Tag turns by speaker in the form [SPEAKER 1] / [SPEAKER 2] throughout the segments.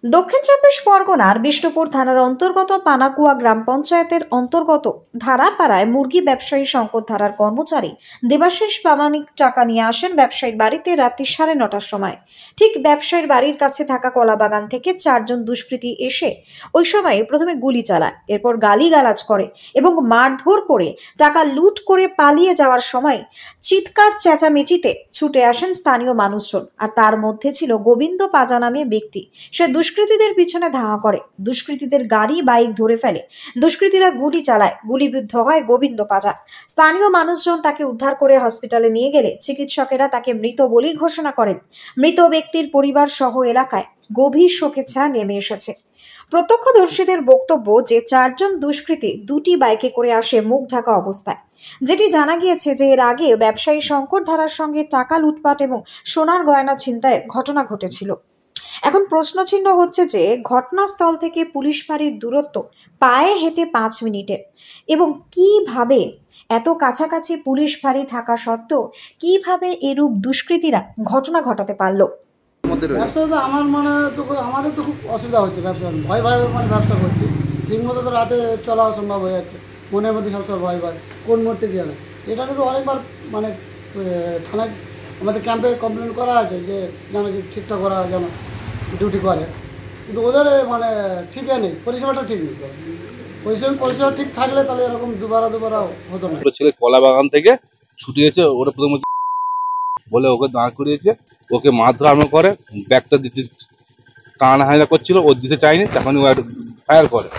[SPEAKER 1] দক্ষিণ চব্বিশ পরগনার বিষ্ণুপুর থানার অন্তর্গত পানাকুয়া গ্রাম পঞ্চায়েতের অন্তর্গত ধারাপাড়ায় মুরগি ব্যবসায়ী শঙ্কর ধারার কর্মচারী দেবাশিস প্রামাণিক টাকা নিয়ে আসেন ব্যবসায়ীর বাড়িতে রাত্রি 9:30টার সময়। ঠিক ব্যবসায়ীর বাড়ির কাছে থাকা কলাবাগান থেকে 4 জন দুষ্কৃতী এসে ওই সময় প্রথমে গুলি চালায়, এরপর গালিগালাজ করে এবং মারধর করে টাকা লুট করে পালিয়ে যাওয়ার সময় চিৎকার চেঁচামেচিতে ছুটে আসেন স্থানীয় মানুষজন। আর তার মধ্যে ছিল গোবিন্দ পাজা নামে ব্যক্তি। সে দুষ্কৃতীদের পিছনে ধাওয়া করে, দুষ্কৃতীদের গাড়ি বাইক ধরে ফেলে, দুষ্কৃতীরা গুলি চালায়, গুলিবিদ্ধ হয় গোবিন্দ পাজা। স্থানীয় মানুষজন তাকে উদ্ধার করে হসপিটালে নিয়ে গেলে চিকিৎসকেরা তাকে মৃত বলেই ঘোষণা করেন। মৃত ব্যক্তির পরিবার সহ এলাকায় গভীর শোকের ছায়া নেমে এসেছে। প্রত্যক্ষদর্শীদের বক্তব্য যে 4 জন দুষ্কৃতী 2টি বাইকে করে আসে মুখ ঢাকা অবস্থায়। যেটি জানা গিয়েছে যে এর আগে ব্যবসায়ী শঙ্কর ধারার সঙ্গে টাকা লুটপাট এবং সোনার গয়না ছিনতাইয়ের ঘটনা ঘটেছিল। এখন প্রশ্নচিহ্ন হচ্ছে যে ঘটনাস্থল থেকে পুলিশ ফাঁড়ির দূরত্ব পায়ে হেঁটে 5 মিনিটের, এবং কিভাবে এত কাছাকাছি পুলিশ ফাঁড়ি থাকা সত্ত্বেও কিভাবে এরূপ দুষ্কৃতীরা ঘটনা ঘটাতে পারলো।
[SPEAKER 2] ব্যবসা তো আমার আমাদের তো খুব অসুবিধা হচ্ছে, ব্যবসা ভয় ব্যবসা করছি, ঠিকমতো তো রাতে চলা অসম্ভব হয়ে যাচ্ছে, মনের মধ্যে সবসময় ভয় কোন মুহূর্তে গিয়ে না। এটা তো অনেকবার থানায় আমাদের ক্যাম্পে কমপ্লেন করা আছে যে যেন ঠিকঠাক করা যেন ডিউটি করে, কিন্তু ওদের ঠিকই নেই, পরিষেবাটা ঠিক নেই। পরিষেবা ঠিক থাকলে তাহলে এরকম দুবার হতো না।
[SPEAKER 3] ছেলে কলা বাগান থেকে ছুটে এসে ওরা প্রথমে বলে ওকে দাঁড় করিয়েছে, ওকে মারধর করে, ব্যাগটা দিতে টানা হাইনা করছিল, ও দিতে চায়নি, তখন ও ফায়ার করে,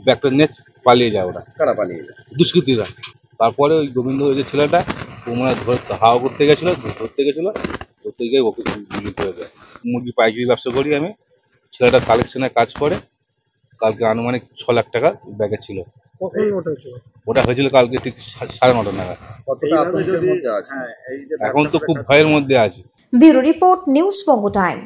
[SPEAKER 3] ব্যাগটা নিয়ে পালিয়ে যায়। ওরা কারা পালিয়ে যায়? দুষ্কৃতীরা। তারপরে ওই গোবিন্দ ওই যে ছেলেটা ও মনে হয় হাওয়া করতে গেছিলো, ধরতে গিয়ে ওকে গুলি করে দেয়। মুরগি পাইকারি ব্যবসা করি আমি, ছেলেটা কালেকশনে কাজ করে। কালকে আনুমানিক 6 লাখ টাকা ব্যাগে ছিল। ওটা হয়েছিল কালকে ঠিক 9:30 নাগাদ। এখন তো খুব ভয়ের মধ্যে আছে।
[SPEAKER 1] ব্যুরো রিপোর্ট, নিউজ বঙ্গ টাইম।